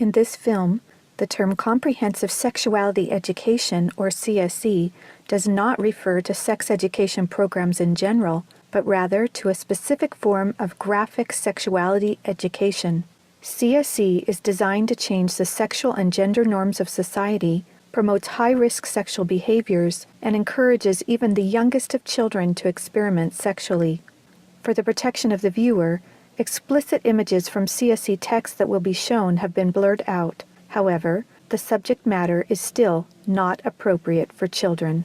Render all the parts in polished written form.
In this film, the term Comprehensive Sexuality Education, or CSE, does not refer to sex education programs in general, but rather to a specific form of graphic sexuality education. CSE is designed to change the sexual and gender norms of society, promotes high-risk sexual behaviors, and encourages even the youngest of children to experiment sexually. For the protection of the viewer, explicit images from CSE texts that will be shown have been blurred out. However, the subject matter is still not appropriate for children.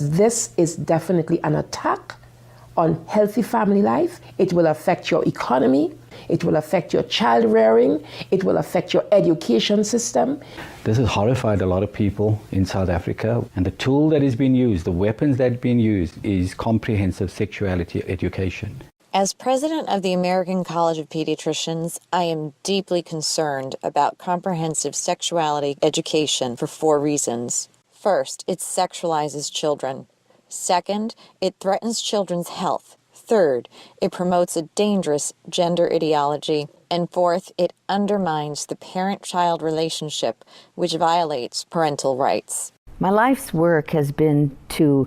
This is definitely an attack on healthy family life. It will affect your economy. It will affect your child rearing. It will affect your education system. This has horrified a lot of people in South Africa. And the tool that is being used, the weapons that are being used, is comprehensive sexuality education. As president of the American College of Pediatricians, I am deeply concerned about comprehensive sexuality education for 4 reasons. First, it sexualizes children. Second, it threatens children's health. Third, it promotes a dangerous gender ideology. And fourth, it undermines the parent-child relationship, which violates parental rights. My life's work has been to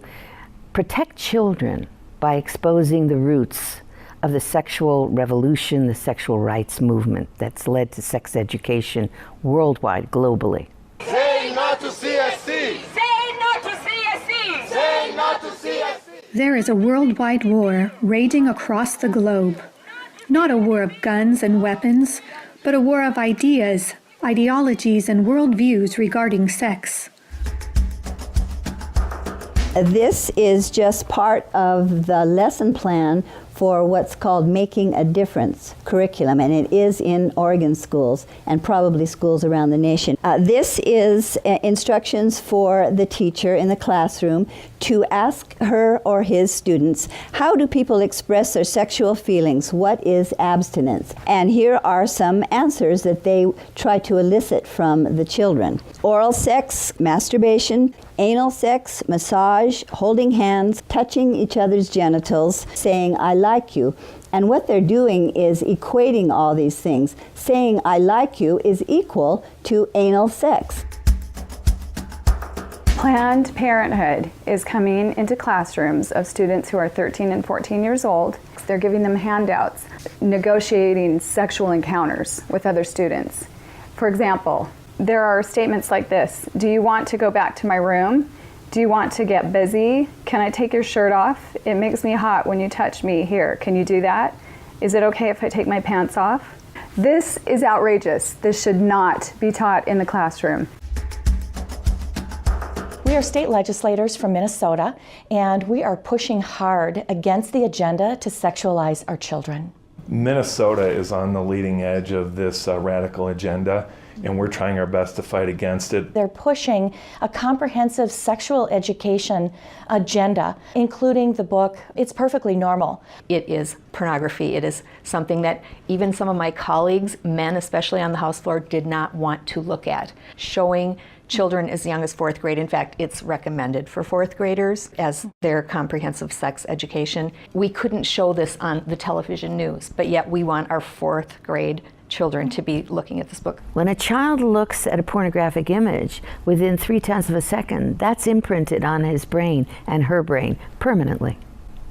protect children by exposing the roots of the sexual revolution, the sexual rights movement that's led to sex education worldwide, globally. Say no to CSE! Say no to CSE! Say no to CSE! There is a worldwide war raging across the globe. Not a war of guns and weapons, but a war of ideas, ideologies, and worldviews regarding sex. This is just part of the lesson plan for what's called Making a Difference curriculum, and it is in Oregon schools and probably schools around the nation. This is instructions for the teacher in the classroom to ask her or his students, how do people express their sexual feelings? What is abstinence? And here are some answers that they try to elicit from the children. Oral sex, masturbation, anal sex, massage, holding hands, touching each other's genitals, saying, I like you. And what they're doing is equating all these things. Saying, I like you is equal to anal sex. Planned Parenthood is coming into classrooms of students who are 13 and 14 years old. They're giving them handouts, negotiating sexual encounters with other students. For example, there are statements like this: do you want to go back to my room? Do you want to get busy? Can I take your shirt off? It makes me hot when you touch me. Here, can you do that? Is it okay if I take my pants off? This is outrageous. This should not be taught in the classroom. We are state legislators from Minnesota, and we are pushing hard against the agenda to sexualize our children. Minnesota is on the leading edge of this radical agenda, and we're trying our best to fight against it. They're pushing a comprehensive sexual education agenda, including the book, It's Perfectly Normal. It is pornography. It is something that even some of my colleagues, men especially on the House floor, did not want to look at. Showing children as young as 4th grade. In fact, it's recommended for 4th graders as their comprehensive sex education. We couldn't show this on the television news, but yet we want our 4th grade children to be looking at this book. When a child looks at a pornographic image within 0.3 of a second, that's imprinted on his brain and her brain permanently.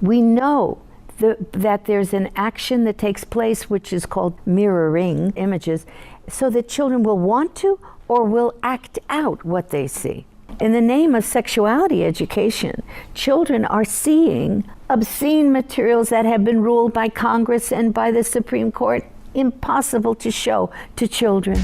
We know that there's an action that takes place which is called mirroring images, so that children will want to or will act out what they see. In the name of sexuality education, children are seeing obscene materials that have been ruled by Congress and by the Supreme Court impossible to show to children.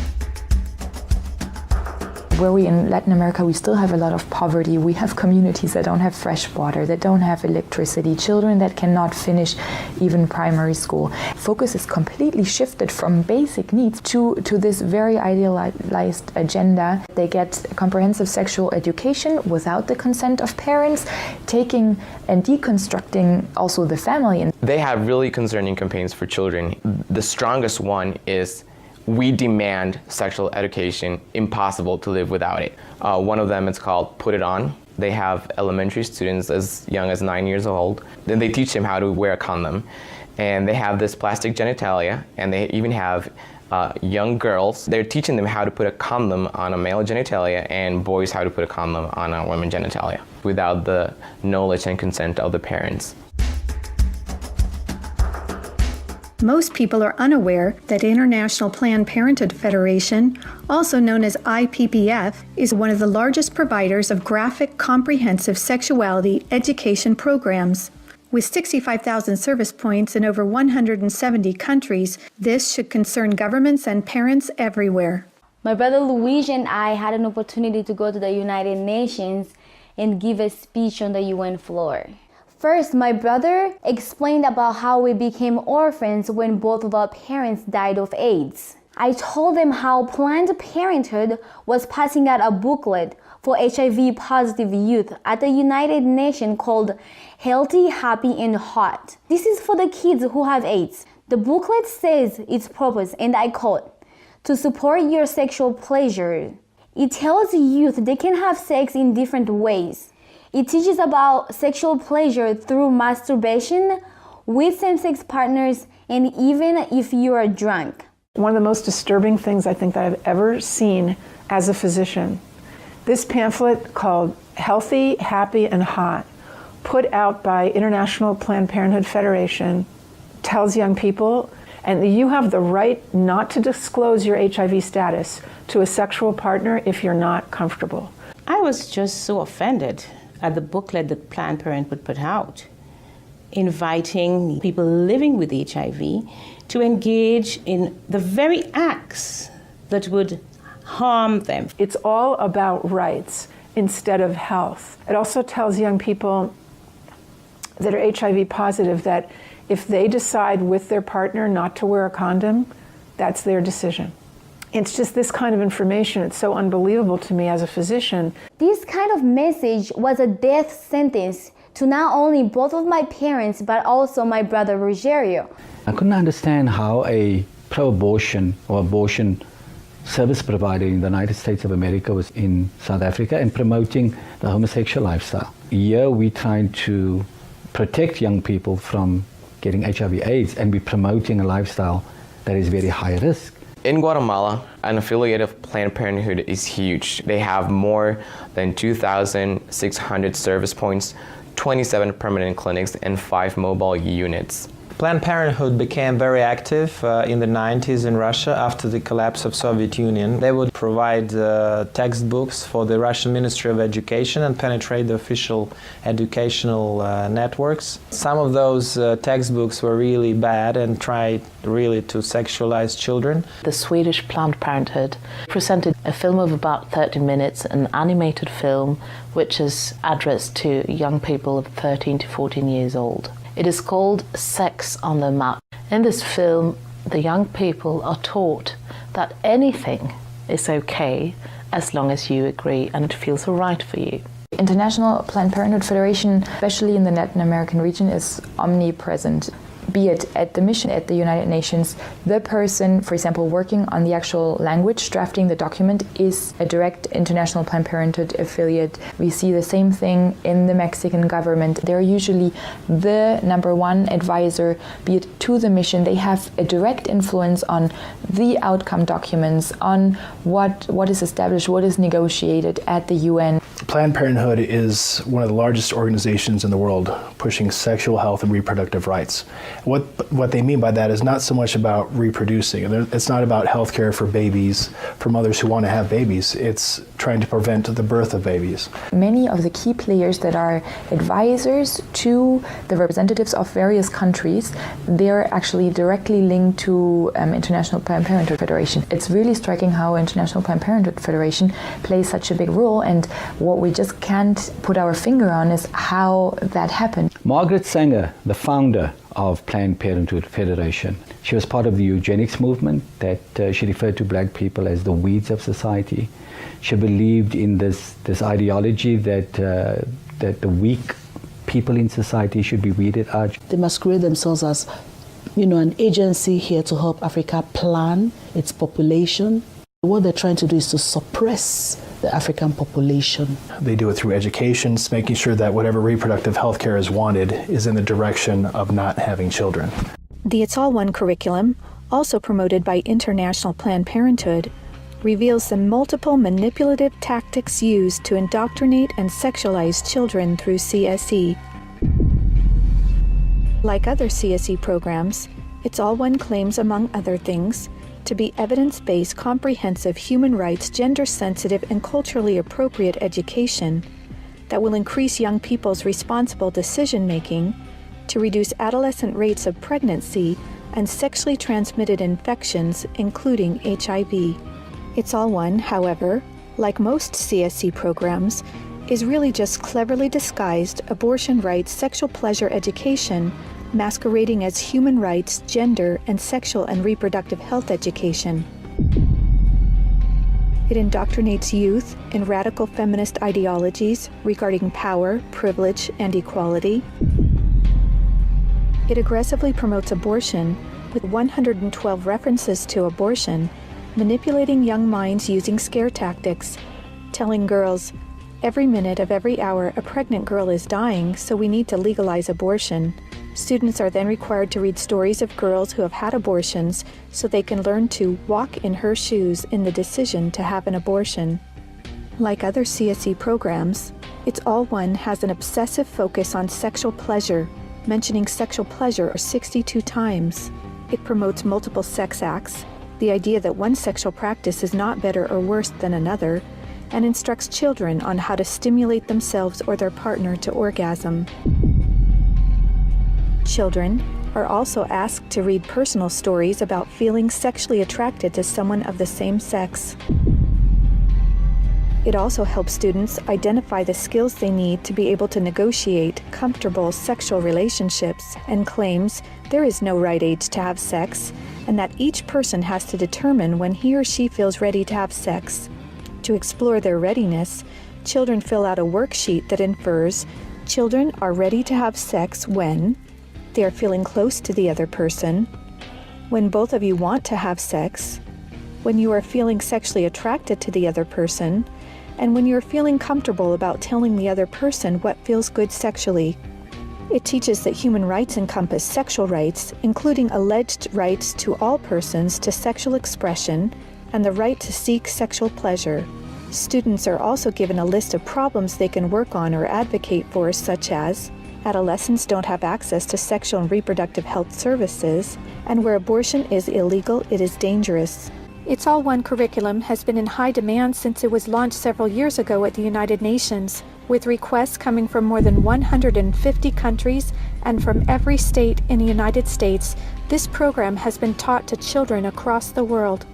Where we in Latin America, we still have a lot of poverty. We have communities that don't have fresh water, that don't have electricity, children that cannot finish even primary school. Focus is completely shifted from basic needs to this very idealized agenda. They get comprehensive sexual education without the consent of parents, taking and deconstructing also the family. They have really concerning campaigns for children. The strongest one is "We demand sexual education, impossible to live without it." One of them is called "Put It On." They have elementary students as young as 9 years old. Then they teach them how to wear a condom. And they have this plastic genitalia, and they even have young girls. They're teaching them how to put a condom on a male genitalia and boys how to put a condom on a woman genitalia without the knowledge and consent of the parents. Most people are unaware that International Planned Parenthood Federation, also known as IPPF, is one of the largest providers of graphic, comprehensive sexuality education programs. With 65,000 service points in over 170 countries, this should concern governments and parents everywhere. My brother Luigi and I had an opportunity to go to the United Nations and give a speech on the UN floor. First, my brother explained about how we became orphans when both of our parents died of AIDS. I told them how Planned Parenthood was passing out a booklet for HIV-positive youth at the United Nations called Healthy, Happy, and Hot. This is for the kids who have AIDS. The booklet says its purpose, and I quote, "To support your sexual pleasure." It tells youth they can have sex in different ways. It teaches about sexual pleasure through masturbation, with same-sex partners, and even if you are drunk. One of the most disturbing things I think that I've ever seen as a physician, this pamphlet called Healthy, Happy, and Hot, put out by International Planned Parenthood Federation, tells young people, and you have the right not to disclose your HIV status to a sexual partner if you're not comfortable. I was just so offended at the booklet that Planned Parenthood put out, inviting people living with HIV to engage in the very acts that would harm them. It's all about rights instead of health. It also tells young people that are HIV positive that if they decide with their partner not to wear a condom, that's their decision. It's just this kind of information. It's so unbelievable to me as a physician. This kind of message was a death sentence to not only both of my parents, but also my brother Rogerio. I couldn't understand how a pro-abortion or abortion service provider in the United States of America was in South Africa and promoting the homosexual lifestyle. Here we're trying to protect young people from getting HIV/AIDS, and we're promoting a lifestyle that is very high risk. In Guatemala, an affiliate of Planned Parenthood is huge. They have more than 2,600 service points, 27 permanent clinics, and 5 mobile units. Planned Parenthood became very active in the 90s in Russia after the collapse of Soviet Union. They would provide textbooks for the Russian Ministry of Education and penetrate the official educational networks. Some of those textbooks were really bad and tried really to sexualize children. The Swedish Planned Parenthood presented a film of about 30 minutes, an animated film which is addressed to young people of 13 to 14 years old. It is called Sex on the Map. In this film, the young people are taught that anything is okay as long as you agree and it feels right for you. International Planned Parenthood Federation, especially in the Latin American region, is omnipresent. Be it at the mission at the United Nations, the person, for example, working on the actual language, drafting the document, is a direct International Planned Parenthood affiliate. We see the same thing in the Mexican government. They're usually the #1 advisor, be it to the mission. They have a direct influence on the outcome documents, on what is established, what is negotiated at the UN. Planned Parenthood is one of the largest organizations in the world pushing sexual health and reproductive rights. What they mean by that is not so much about reproducing. It's not about health care for babies, for mothers who want to have babies. It's trying to prevent the birth of babies. Many of the key players that are advisors to the representatives of various countries, they're actually directly linked to International Planned Parenthood Federation. It's really striking how International Planned Parenthood Federation plays such a big role, and what we just can't put our finger on is how that happened. Margaret Sanger, the founder of Planned Parenthood Federation, she was part of the eugenics movement that she referred to black people as the weeds of society. She believed in this ideology that the weak people in society should be weeded out. They masquerade themselves as, an agency here to help Africa plan its population. What they're trying to do is to suppress the African population. They do it through education, making sure that whatever reproductive health care is wanted is in the direction of not having children. The It's All One curriculum, also promoted by International Planned Parenthood, reveals the multiple manipulative tactics used to indoctrinate and sexualize children through CSE. Like other CSE programs, It's All One claims, among other things, to be evidence-based, comprehensive, human rights, gender-sensitive, and culturally appropriate education that will increase young people's responsible decision-making, to reduce adolescent rates of pregnancy and sexually transmitted infections, including HIV. It's All One, however, like most CSE programs, is really just cleverly disguised abortion rights, sexual pleasure education, masquerading as human rights, gender, and sexual and reproductive health education. It indoctrinates youth in radical feminist ideologies regarding power, privilege, and equality. It aggressively promotes abortion with 112 references to abortion, manipulating young minds using scare tactics, telling girls, every minute of every hour a pregnant girl is dying, so we need to legalize abortion. Students are then required to read stories of girls who have had abortions so they can learn to walk in her shoes in the decision to have an abortion. Like other CSE programs, It's All One has an obsessive focus on sexual pleasure, mentioning sexual pleasure 62 times. It promotes multiple sex acts, the idea that one sexual practice is not better or worse than another, and instructs children on how to stimulate themselves or their partner to orgasm. Children are also asked to read personal stories about feeling sexually attracted to someone of the same sex. It also helps students identify the skills they need to be able to negotiate comfortable sexual relationships, and claims there is no right age to have sex, and that each person has to determine when he or she feels ready to have sex. To explore their readiness, children fill out a worksheet that infers children are ready to have sex when they are feeling close to the other person, when both of you want to have sex, when you are feeling sexually attracted to the other person, and when you are feeling comfortable about telling the other person what feels good sexually. It teaches that human rights encompass sexual rights, including alleged rights to all persons to sexual expression and the right to seek sexual pleasure. Students are also given a list of problems they can work on or advocate for, such as adolescents don't have access to sexual and reproductive health services, and where abortion is illegal, it is dangerous. It's All One curriculum has been in high demand since it was launched several years ago at the United Nations, with requests coming from more than 150 countries and from every state in the United States. This program has been taught to children across the world.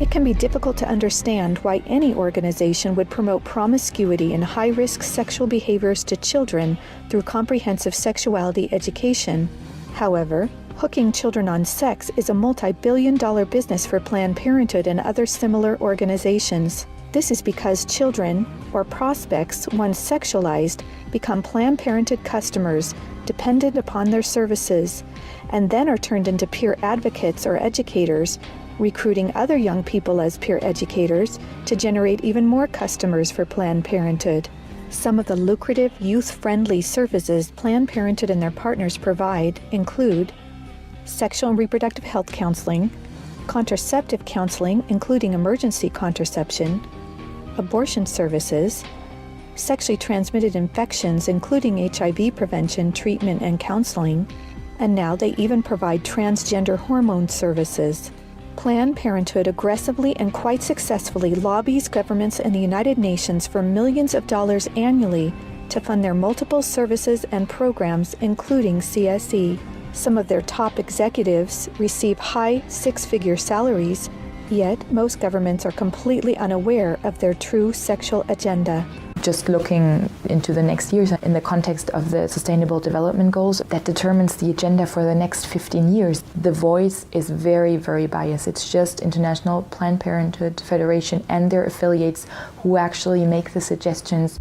It can be difficult to understand why any organization would promote promiscuity and high-risk sexual behaviors to children through comprehensive sexuality education. However, hooking children on sex is a multi-billion-dollar business for Planned Parenthood and other similar organizations. This is because children, or prospects, once sexualized, become Planned Parenthood customers dependent upon their services, and then are turned into peer advocates or educators, recruiting other young people as peer educators to generate even more customers for Planned Parenthood. Some of the lucrative, youth-friendly services Planned Parenthood and their partners provide include sexual and reproductive health counseling, contraceptive counseling, including emergency contraception, abortion services, sexually transmitted infections including HIV prevention, treatment, and counseling, and now they even provide transgender hormone services. Planned Parenthood aggressively and quite successfully lobbies governments and the United Nations for millions of dollars annually to fund their multiple services and programs, including CSE. Some of their top executives receive high six-figure salaries, yet most governments are completely unaware of their true sexual agenda. Just looking into the next years in the context of the Sustainable Development Goals that determines the agenda for the next 15 years, the voice is very, very biased. It's just International Planned Parenthood Federation and their affiliates who actually make the suggestions.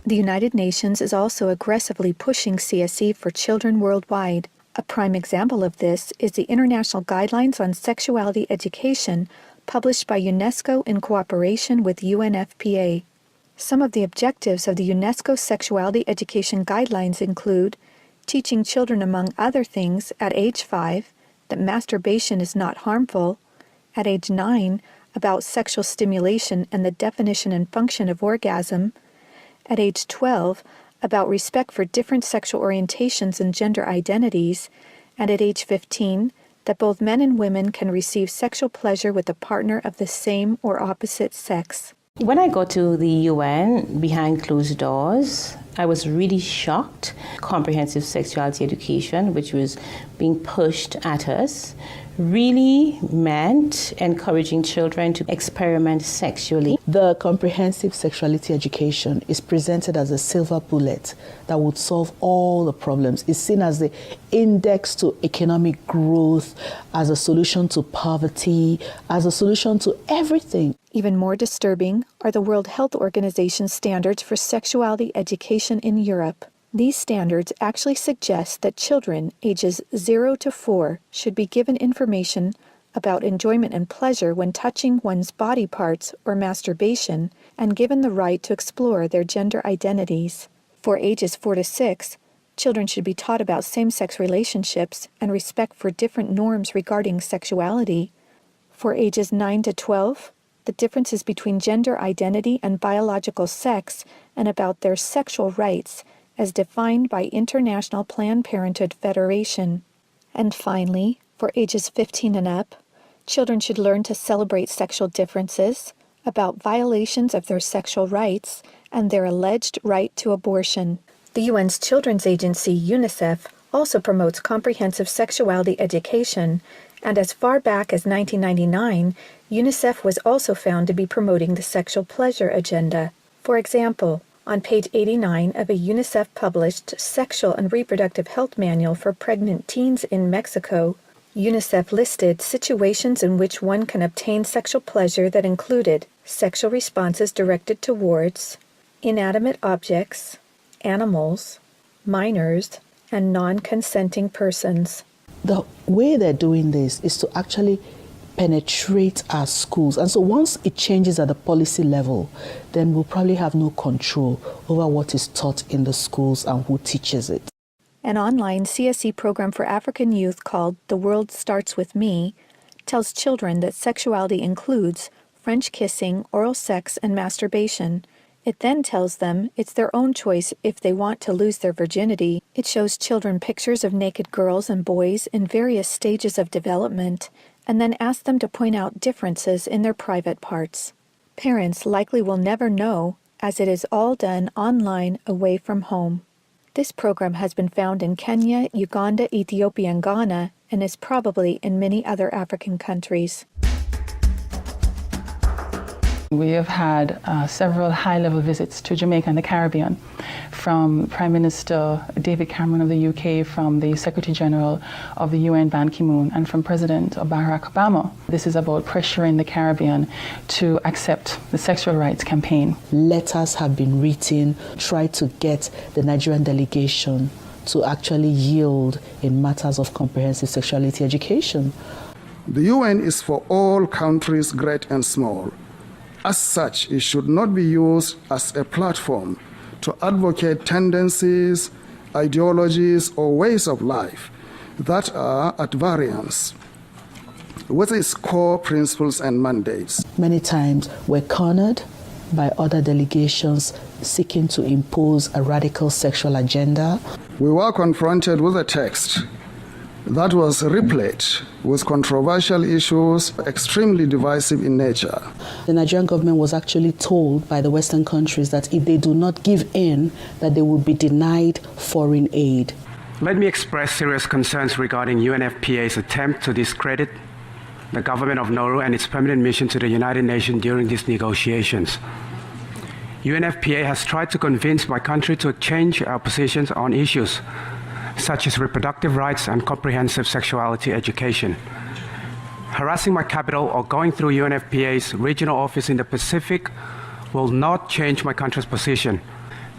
The United Nations is also aggressively pushing CSE for children worldwide. A prime example of this is the International Guidelines on Sexuality Education, published by UNESCO in cooperation with UNFPA. Some of the objectives of the UNESCO Sexuality Education Guidelines include teaching children, among other things, at age 5, that masturbation is not harmful, at age 9, about sexual stimulation and the definition and function of orgasm, at age 12, about respect for different sexual orientations and gender identities, and at age 15, that both men and women can receive sexual pleasure with a partner of the same or opposite sex. When I got to the UN behind closed doors, I was really shocked. Comprehensive sexuality education, which was being pushed at us, really meant encouraging children to experiment sexually. The comprehensive sexuality education is presented as a silver bullet that would solve all the problems. It's seen as the index to economic growth, as a solution to poverty, as a solution to everything. Even more disturbing are the World Health Organization standards for sexuality education in Europe. These standards actually suggest that children ages 0 to 4 should be given information about enjoyment and pleasure when touching one's body parts or masturbation, and given the right to explore their gender identities. For ages 4 to 6, children should be taught about same-sex relationships and respect for different norms regarding sexuality. For ages 9 to 12, the differences between gender identity and biological sex, and about their sexual rights as defined by International Planned Parenthood Federation. And finally, for ages 15 and up, children should learn to celebrate sexual differences, about violations of their sexual rights, and their alleged right to abortion. The UN's Children's Agency, UNICEF, also promotes comprehensive sexuality education, and as far back as 1999, UNICEF was also found to be promoting the sexual pleasure agenda. For example, on page 89 of a UNICEF-published Sexual and Reproductive Health Manual for Pregnant Teens in Mexico, UNICEF listed situations in which one can obtain sexual pleasure that included sexual responses directed towards inanimate objects, animals, minors, and non-consenting persons. The way they're doing this is to actually penetrate our schools. And so once it changes at the policy level, then we'll probably have no control over what is taught in the schools and who teaches it. An online CSE program for African youth called The World Starts With Me tells children that sexuality includes French kissing, oral sex, and masturbation. It then tells them it's their own choice if they want to lose their virginity. It shows children pictures of naked girls and boys in various stages of development, and then asks them to point out differences in their private parts. Parents likely will never know, as it is all done online away from home. This program has been found in Kenya, Uganda, Ethiopia, and Ghana, and is probably in many other African countries. We have had several high-level visits to Jamaica and the Caribbean from Prime Minister David Cameron of the UK, from the Secretary General of the UN Ban Ki-moon, and from President Barack Obama. This is about pressuring the Caribbean to accept the sexual rights campaign. Letters have been written, try to get the Nigerian delegation to actually yield in matters of comprehensive sexuality education. The UN is for all countries, great and small. As such, it should not be used as a platform to advocate tendencies, ideologies, or ways of life that are at variance with its core principles and mandates. Many times we're cornered by other delegations seeking to impose a radical sexual agenda. We were confronted with a text that was replete with controversial issues, extremely divisive in nature. The Nigerian government was actually told by the Western countries that if they do not give in, that they will be denied foreign aid. Let me express serious concerns regarding UNFPA's attempt to discredit the government of Nauru and its permanent mission to the United Nations during these negotiations. UNFPA has tried to convince my country to change our positions on issues such as reproductive rights and comprehensive sexuality education. Harassing my capital or going through UNFPA's regional office in the Pacific will not change my country's position.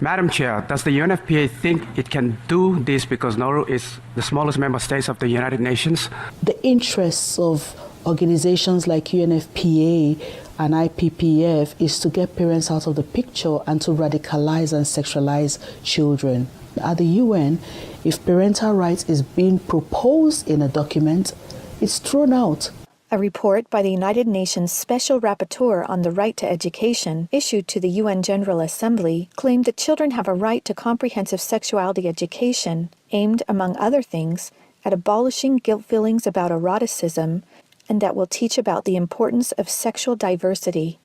Madam Chair, does the UNFPA think it can do this because Nauru is the smallest member state of the United Nations? The interests of organizations like UNFPA and IPPF is to get parents out of the picture and to radicalize and sexualize children. At the UN, if parental rights is being proposed in a document, it's thrown out. A report by the United Nations Special Rapporteur on the Right to Education, issued to the UN General Assembly, claimed that children have a right to comprehensive sexuality education, aimed, among other things, at abolishing guilt feelings about eroticism, and that will teach about the importance of sexual diversity.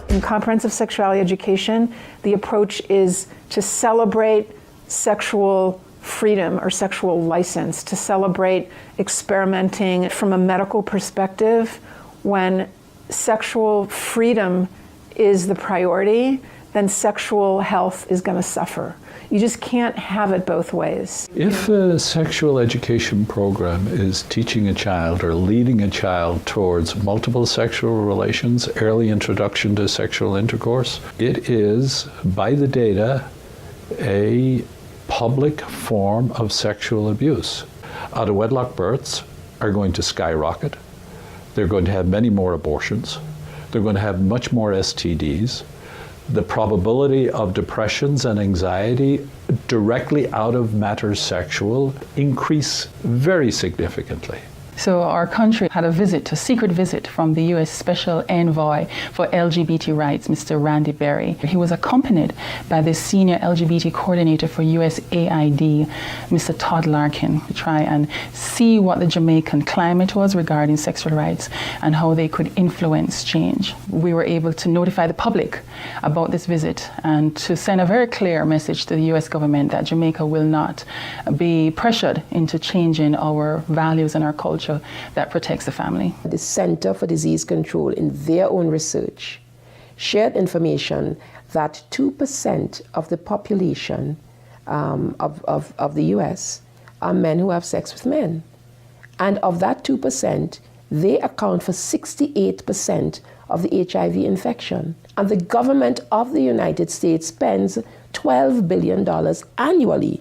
In comprehensive sexuality education, the approach is to celebrate sexual freedom or sexual license, to celebrate experimenting from a medical perspective. When sexual freedom is the priority, then sexual health is going to suffer. You just can't have it both ways. If a sexual education program is teaching a child or leading a child towards multiple sexual relations, early introduction to sexual intercourse, it is, by the data, a public form of sexual abuse. Out-of-wedlock births are going to skyrocket. They're going to have many more abortions. They're going to have much more STDs. The probability of depressions and anxiety directly out of matters sexual increase very significantly. So our country had a secret visit from the U.S. Special Envoy for LGBT Rights, Mr. Randy Berry. He was accompanied by the Senior LGBT Coordinator for USAID, Mr. Todd Larkin, to try and see what the Jamaican climate was regarding sexual rights and how they could influence change. We were able to notify the public about this visit and to send a very clear message to the U.S. government that Jamaica will not be pressured into changing our values and our culture that protects the family. The Center for Disease Control, in their own research, shared information that 2% of the population of the US are men who have sex with men. And of that 2%, they account for 68% of the HIV infection. And the government of the United States spends $12 billion annually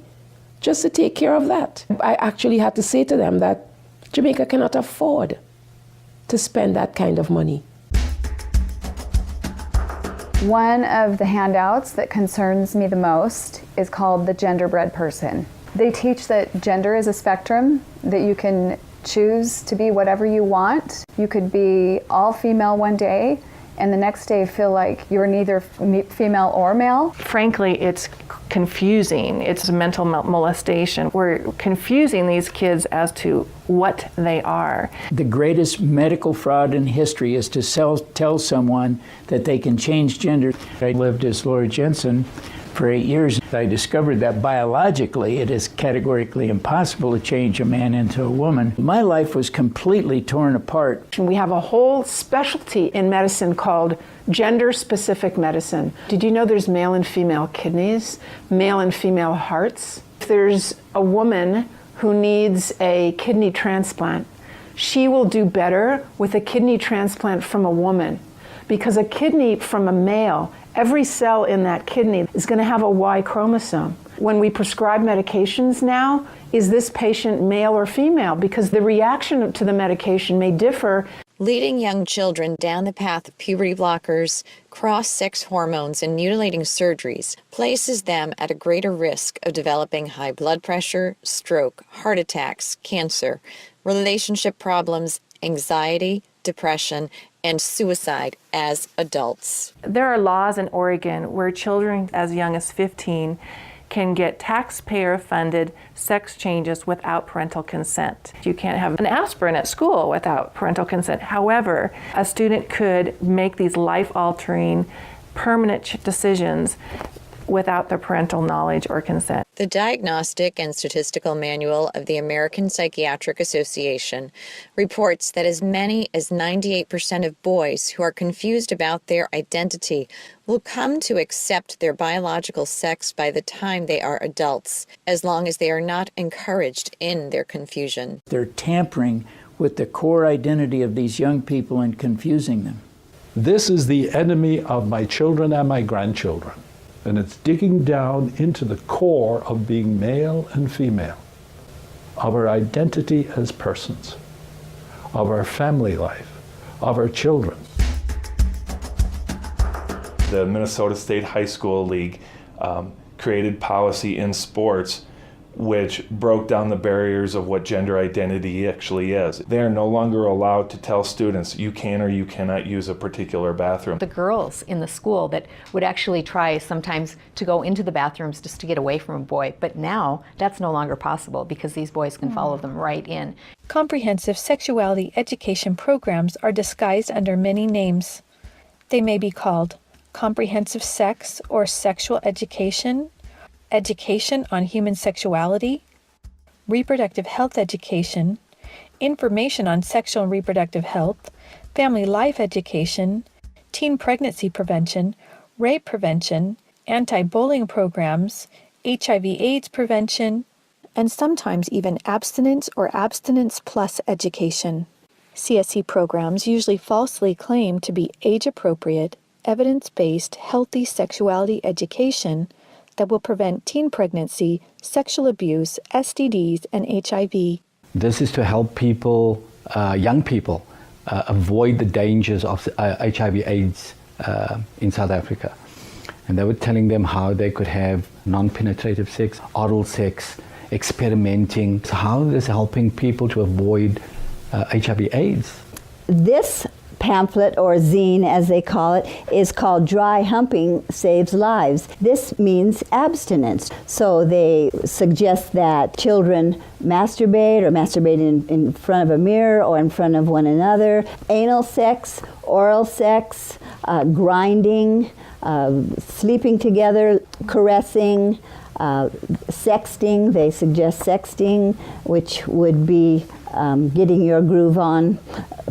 just to take care of that. I actually had to say to them that Jamaica cannot afford to spend that kind of money. One of the handouts that concerns me the most is called the Genderbread Person. They teach that gender is a spectrum, that you can choose to be whatever you want. You could be all female one day and the next day feel like you're neither female or male. Frankly, it's confusing. It's mental molestation. We're confusing these kids as to what they are. The greatest medical fraud in history is to tell someone that they can change gender. I lived as Laura Jensen for 8 years. I discovered that biologically it is categorically impossible to change a man into a woman. My life was completely torn apart. We have a whole specialty in medicine called gender-specific medicine. Did you know there's male and female kidneys, male and female hearts? If there's a woman who needs a kidney transplant, she will do better with a kidney transplant from a woman, because a kidney from a male, every cell in that kidney is going to have a Y chromosome. When we prescribe medications now, is this patient male or female? Because the reaction to the medication may differ. Leading young children down the path of puberty blockers, cross-sex hormones, and mutilating surgeries places them at a greater risk of developing high blood pressure, stroke, heart attacks, cancer, relationship problems, anxiety, depression, and suicide as adults. There are laws in Oregon where children as young as 15 can get taxpayer-funded sex changes without parental consent. You can't have an aspirin at school without parental consent. However, a student could make these life-altering, permanent decisions without their parental knowledge or consent. The Diagnostic and Statistical Manual of the American Psychiatric Association reports that as many as 98% of boys who are confused about their identity will come to accept their biological sex by the time they are adults, as long as they are not encouraged in their confusion. They're tampering with the core identity of these young people and confusing them. This is the enemy of my children and my grandchildren. And it's digging down into the core of being male and female, of our identity as persons, of our family life, of our children. The Minnesota State High School League created policy in sports which broke down the barriers of what gender identity actually is. They are no longer allowed to tell students you can or you cannot use a particular bathroom. The girls in the school that would actually try sometimes to go into the bathrooms just to get away from a boy, but now that's no longer possible because these boys can follow them right in. Comprehensive sexuality education programs are disguised under many names. They may be called comprehensive sex or sexual education, education on human sexuality, reproductive health education, information on sexual and reproductive health, family life education, teen pregnancy prevention, rape prevention, anti-bullying programs, HIV/AIDS prevention, and sometimes even abstinence or abstinence plus education. CSE programs usually falsely claim to be age-appropriate, evidence-based, healthy sexuality education that will prevent teen pregnancy, sexual abuse, STDs, and HIV. This is to help people, young people, avoid the dangers of HIV/AIDS in South Africa. And they were telling them how they could have non-penetrative sex, oral sex, experimenting. So how is this helping people to avoid HIV/AIDS? This pamphlet, or zine as they call it, is called Dry Humping Saves Lives. This means abstinence. So they suggest that children masturbate or masturbate in front of a mirror or in front of one another. Anal sex, oral sex, grinding, sleeping together, caressing, sexting. They suggest sexting, which would be getting your groove on,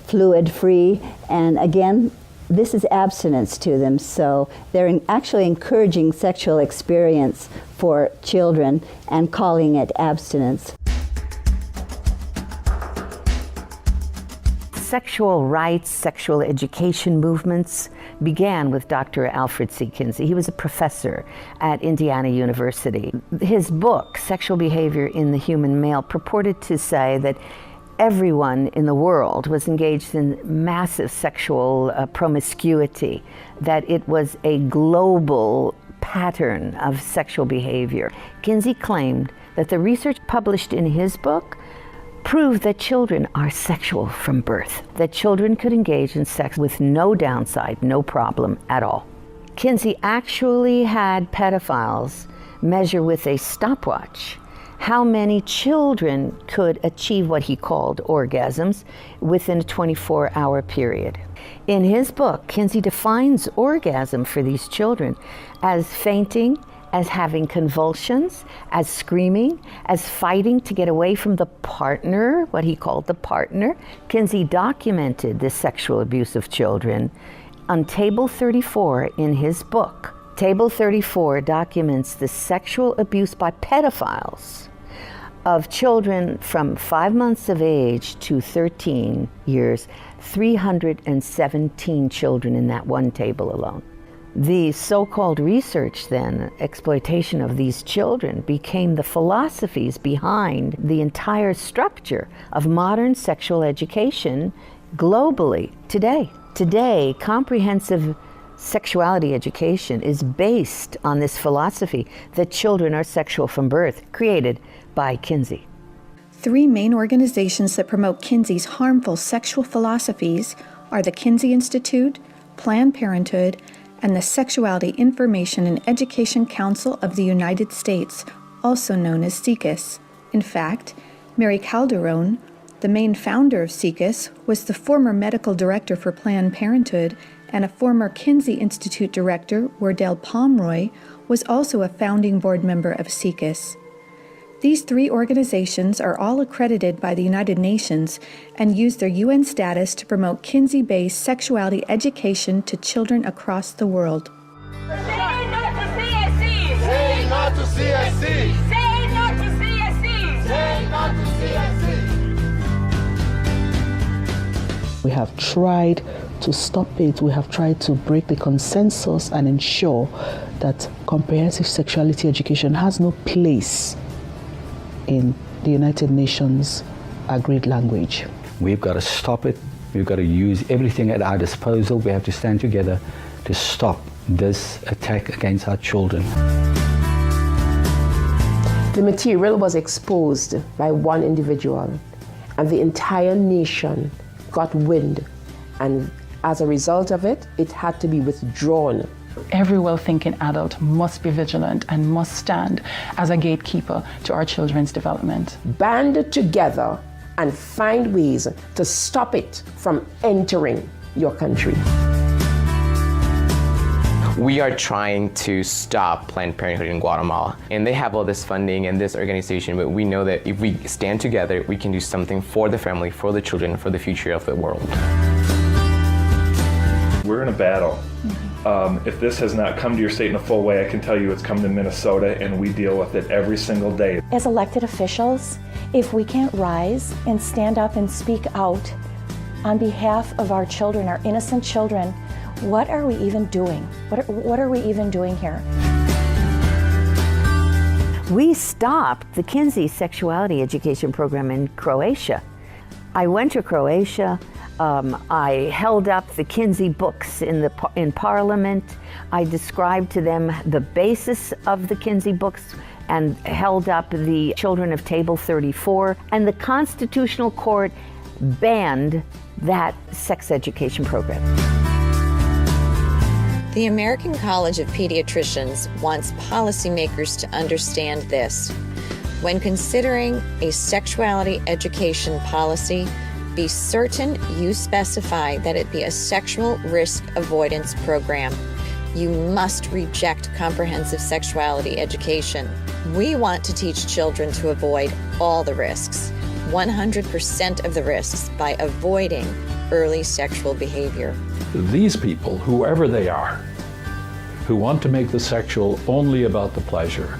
fluid-free, and again, this is abstinence to them, so they're actually encouraging sexual experience for children and calling it abstinence. Sexual rights, sexual education movements began with Dr. Alfred C. Kinsey. He was a professor at Indiana University. His book, Sexual Behavior in the Human Male, purported to say that everyone in the world was engaged in massive sexual promiscuity, that it was a global pattern of sexual behavior. Kinsey claimed that the research published in his book proved that children are sexual from birth, that children could engage in sex with no downside, no problem at all. Kinsey actually had pedophiles measure with a stopwatch how many children could achieve what he called orgasms within a 24-hour period. In his book, Kinsey defines orgasm for these children as fainting, as having convulsions, as screaming, as fighting to get away from the partner, what he called the partner. Kinsey documented the sexual abuse of children on Table 34 in his book. Table 34 documents the sexual abuse by pedophiles of children from 5 months of age to 13 years, 317 children in that one table alone. The so-called research then, exploitation of these children, became the philosophies behind the entire structure of modern sexual education globally today. Today, comprehensive sexuality education is based on this philosophy that children are sexual from birth, created by Kinsey. Three main organizations that promote Kinsey's harmful sexual philosophies are the Kinsey Institute, Planned Parenthood, and the Sexuality Information and Education Council of the United States, also known as SIECUS. In fact, Mary Calderon, the main founder of SIECUS, was the former medical director for Planned Parenthood, and a former Kinsey Institute director, Wardell Pomeroy, was also a founding board member of SIECUS. These three organizations are all accredited by the United Nations and use their UN status to promote Kinsey-based sexuality education to children across the world. Say no to CSC! Say no to CSC! Say no to CSC! Say no to CSC! We have tried to stop it. We have tried to break the consensus and ensure that comprehensive sexuality education has no place in the United Nations agreed language. We've got to stop it. We've got to use everything at our disposal. We have to stand together to stop this attack against our children. The material was exposed by one individual, and the entire nation got wind, and as a result of it, it had to be withdrawn. Every well-thinking adult must be vigilant and must stand as a gatekeeper to our children's development. Band together and find ways to stop it from entering your country. We are trying to stop Planned Parenthood in Guatemala, and they have all this funding and this organization, but we know that if we stand together, we can do something for the family, for the children, for the future of the world. We're in a battle. If this has not come to your state in a full way, I can tell you it's come to Minnesota, and we deal with it every single day. As elected officials, if we can't rise and stand up and speak out on behalf of our children, our innocent children, what are we even doing? What are we even doing here? We stopped the Kinsey sexuality education program in Croatia. I went to Croatia. I held up the Kinsey books in Parliament. I described to them the basis of the Kinsey books and held up the Children of Table 34. And the Constitutional Court banned that sex education program. The American College of Pediatricians wants policymakers to understand this. When considering a sexuality education policy, be certain you specify that it be a sexual risk avoidance program. You must reject comprehensive sexuality education. We want to teach children to avoid all the risks, 100% of the risks, by avoiding early sexual behavior. These people, whoever they are, who want to make the sexual only about the pleasure,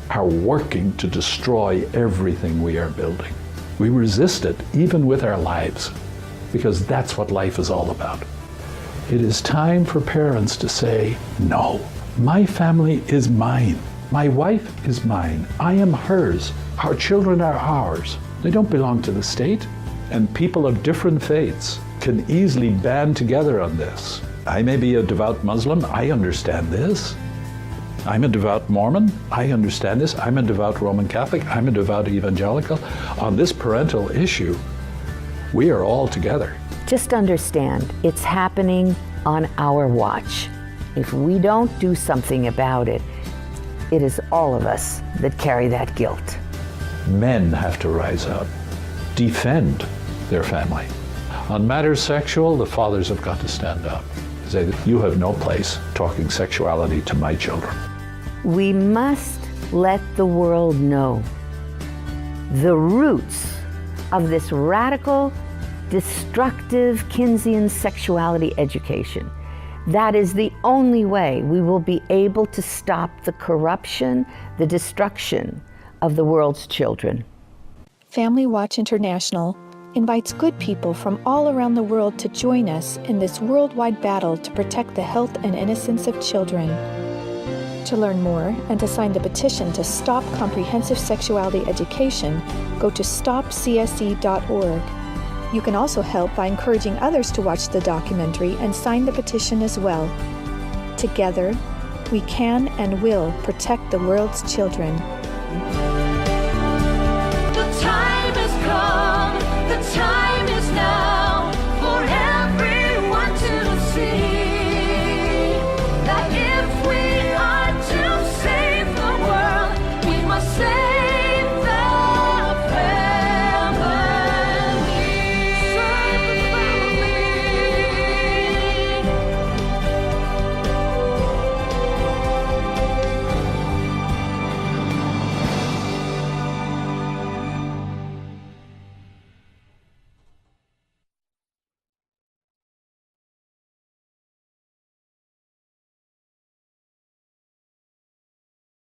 are working to destroy everything we are building. We resist it, even with our lives, because that's what life is all about. It is time for parents to say, no, my family is mine. My wife is mine. I am hers. Our children are ours. They don't belong to the state. And people of different faiths can easily band together on this. I may be a devout Muslim. I understand this. I'm a devout Mormon. I understand this. I'm a devout Roman Catholic. I'm a devout evangelical. On this parental issue, we are all together. Just understand, it's happening on our watch. If we don't do something about it, it is all of us that carry that guilt. Men have to rise up, defend their family. On matters sexual, the fathers have got to stand up. Say that you have no place talking sexuality to my children. We must let the world know the roots of this radical, destructive Kinseyan sexuality education. That is the only way we will be able to stop the corruption, the destruction of the world's children. Family Watch International invites good people from all around the world to join us in this worldwide battle to protect the health and innocence of children. To learn more and to sign the petition to stop comprehensive sexuality education, go to stopcsc.org. You can also help by encouraging others to watch the documentary and sign the petition as well. Together, we can and will protect the world's children.